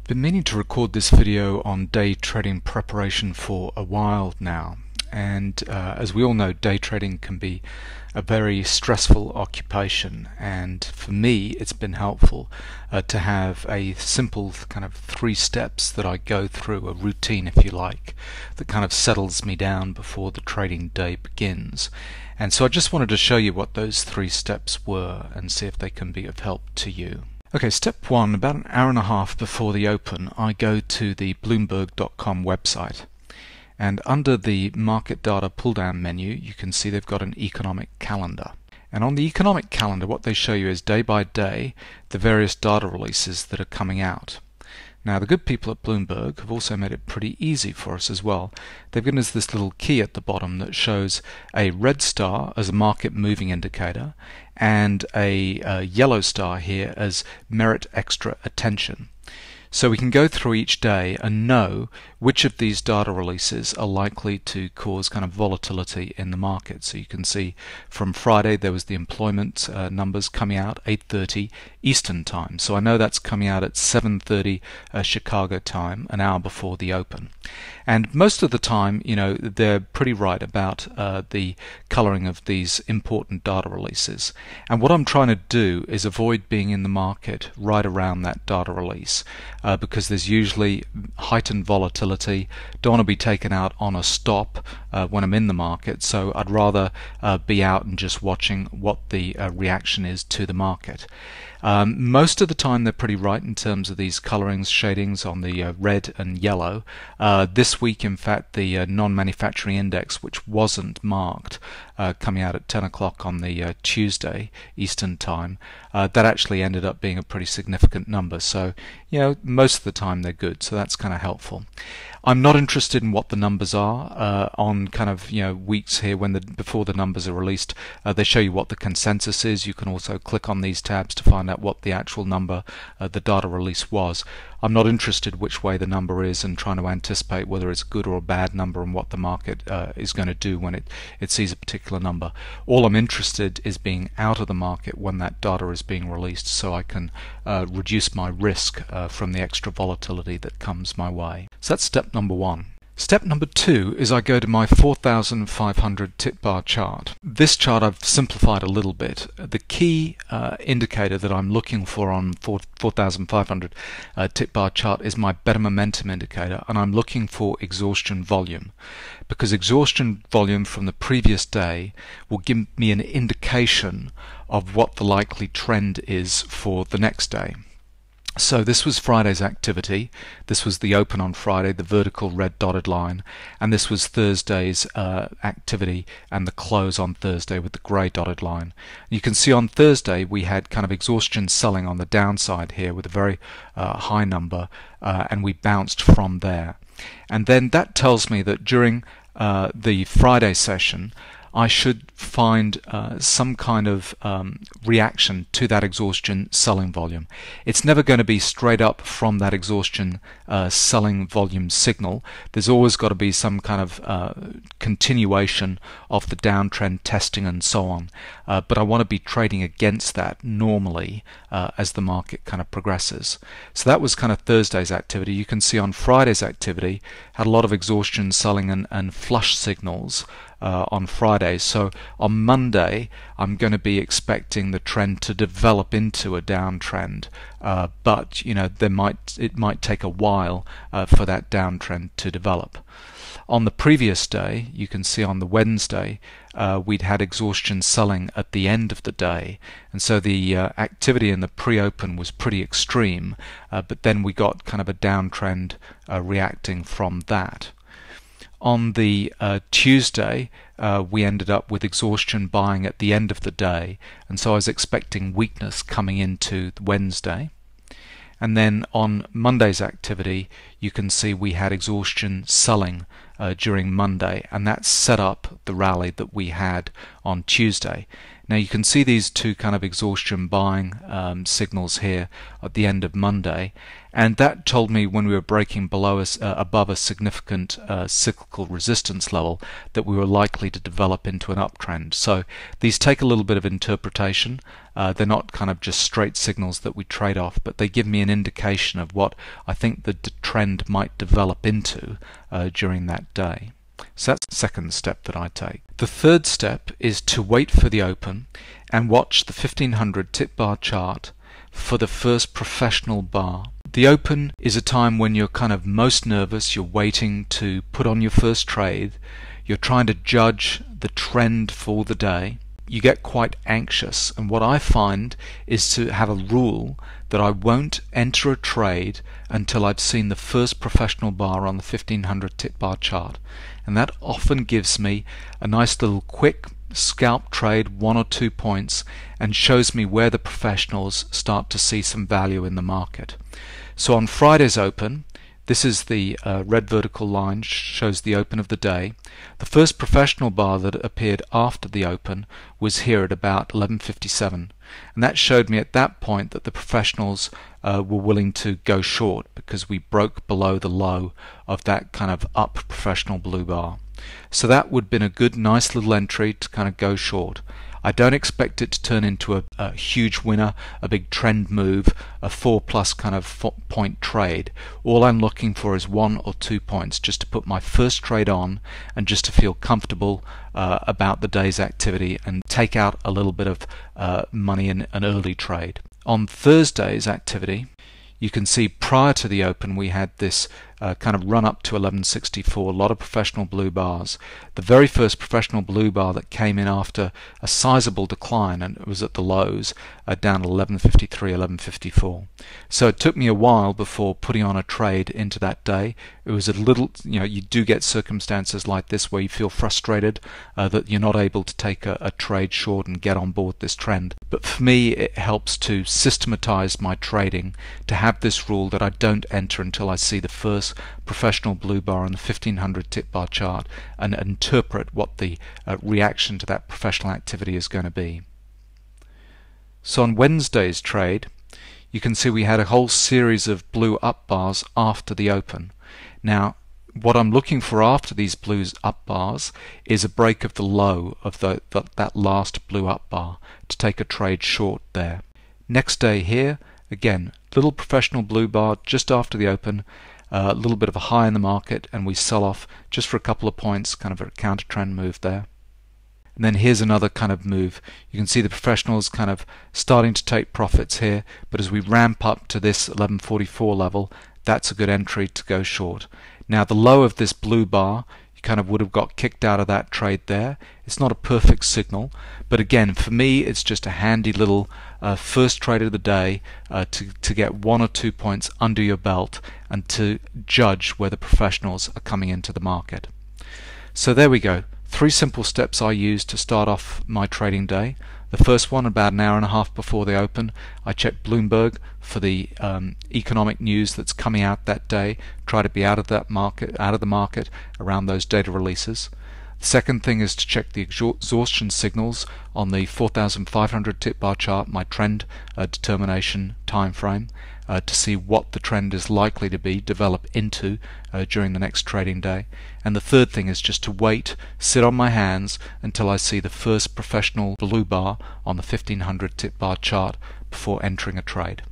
Been meaning to record this video on day trading preparation for a while now, and as we all know, day trading can be a very stressful occupation, and for me it's been helpful to have a simple kind of 3 steps that I go through, a routine if you like, that kind of settles me down before the trading day begins. And so I just wanted to show you what those 3 steps were and see if they can be of help to you. Okay, step 1, about an hour and a half before the open, I go to the Bloomberg.com website. And under the market data pull-down menu, you can see they've got an economic calendar. And on the economic calendar, what they show you is day by day the various data releases that are coming out. Now, the good people at Bloomberg have also made it pretty easy for us as well. They've given us this little key at the bottom that shows a red star as a market moving indicator and a yellow star here as merit extra attention. So we can go through each day and know which of these data releases are likely to cause kind of volatility in the market. So you can see from Friday there was the employment numbers coming out 8:30 Eastern time. So I know that's coming out at 7:30 Chicago time, an hour before the open. And most of the time, you know, they're pretty right about the coloring of these important data releases. And what I'm trying to do is avoid being in the market right around that data release. Because there's usually heightened volatility, don't want to be taken out on a stop when I'm in the market, so I'd rather be out and just watching what the reaction is to the market. Most of the time they're pretty right in terms of these colorings, shadings on the red and yellow. This week, in fact, the non-manufacturing index, which wasn't marked, coming out at 10 o'clock on the Tuesday Eastern time, that actually ended up being a pretty significant number. So, you know, most of the time they're good, so that's kind of helpful. I'm not interested in what the numbers are on kind of, you know, weeks here when before the numbers are released. They show you what the consensus is. You can also click on these tabs to find out what the actual number the data release was. I'm not interested which way the number is and trying to anticipate whether it's a good or a bad number and what the market is going to do when it sees a particular number. All I'm interested is being out of the market when that data is being released, so I can reduce my risk from the extra volatility that comes my way. So that's step number 1. Step number 2 is I go to my 4,500 tip bar chart. This chart I've simplified a little bit. The key indicator that I'm looking for on 4,500 tip bar chart is my better momentum indicator, and I'm looking for exhaustion volume, because exhaustion volume from the previous day will give me an indication of what the likely trend is for the next day. So this was Friday's activity, this was the open on Friday, the vertical red dotted line, and this was Thursday's activity and the close on Thursday with the grey dotted line. You can see on Thursday we had kind of exhaustion selling on the downside here with a very high number, and we bounced from there. And then that tells me that during the Friday session I should find some kind of reaction to that exhaustion selling volume. It's never going to be straight up from that exhaustion selling volume signal. There's always got to be some kind of continuation of the downtrend testing and so on. But I want to be trading against that normally as the market kind of progresses. So that was kind of Thursday's activity. You can see on Friday's activity had a lot of exhaustion selling and flush signals on Friday. So on Monday I'm going to be expecting the trend to develop into a downtrend, but you know it might take a while for that downtrend to develop. On the previous day, you can see on the Wednesday we'd had exhaustion selling at the end of the day, and so the activity in the pre-open was pretty extreme, but then we got kind of a downtrend reacting from that. On the Tuesday, we ended up with exhaustion buying at the end of the day, and so I was expecting weakness coming into Wednesday. And then on Monday's activity, you can see we had exhaustion selling during Monday, and that set up the rally that we had on Tuesday. Now you can see these two kind of exhaustion buying signals here at the end of Monday, and that told me when we were breaking below us above a significant cyclical resistance level that we were likely to develop into an uptrend. So these take a little bit of interpretation. They're not kind of just straight signals that we trade off, but they give me an indication of what I think the trend might develop into during that day. So that's the second step that I take. The third step is to wait for the open and watch the 1500 tip bar chart for the first professional bar. The open is a time when you're kind of most nervous, you're waiting to put on your first trade, you're trying to judge the trend for the day. You get quite anxious, and what I find is to have a rule that I won't enter a trade until I've seen the first professional bar on the 1500 tip bar chart, and that often gives me a nice little quick scalp trade, 1 or 2 points, and shows me where the professionals start to see some value in the market. So on Friday's open, this is the red vertical line, shows the open of the day. The first professional bar that appeared after the open was here at about 11:57, and that showed me at that point that the professionals were willing to go short because we broke below the low of that kind of up professional blue bar. So that would have been a good, nice little entry to kind of go short. I don't expect it to turn into a huge winner, a big trend move, a 4+ kind of point trade. All I'm looking for is 1 or 2 points just to put my first trade on and just to feel comfortable about the day's activity and take out a little bit of money in an early trade. On Thursday's activity, you can see prior to the open we had this kind of run up to 1164, a lot of professional blue bars. The very first professional blue bar that came in after a sizable decline, and it was at the lows, down to 1153, 1154. So it took me a while before putting on a trade into that day. It was a little, you do get circumstances like this where you feel frustrated that you're not able to take a trade short and get on board this trend. But for me it helps to systematize my trading, to have this rule that I don't enter until I see the first professional blue bar on the 1500 tip bar chart and interpret what the reaction to that professional activity is going to be. So on Wednesday's trade, you can see we had a whole series of blue up bars after the open. Now what I'm looking for after these blues up bars is a break of the low of that last blue up bar to take a trade short there. Next day here, again, little professional blue bar just after the open, a little bit of a high in the market, and we sell off just for a couple of points, kind of a counter trend move there. And then here's another kind of move. You can see the professionals kind of starting to take profits here, but as we ramp up to this 1144 level, that's a good entry to go short. Now the low of this blue bar, you kind of would have got kicked out of that trade there. It's not a perfect signal, but again, for me it's just a handy little first trade of the day to get 1 or 2 points under your belt and to judge where the professionals are coming into the market. So there we go. 3 simple steps I use to start off my trading day. The first one, about an hour and a half before they open, I check Bloomberg for the economic news that's coming out that day. Try to be out of the market around those data releases. The second thing is to check the exhaustion signals on the 4500 tip bar chart, my trend determination time frame, to see what the trend is likely to be develop into during the next trading day. And the third thing is just to wait, sit on my hands until I see the first professional blue bar on the 1500 tip bar chart before entering a trade.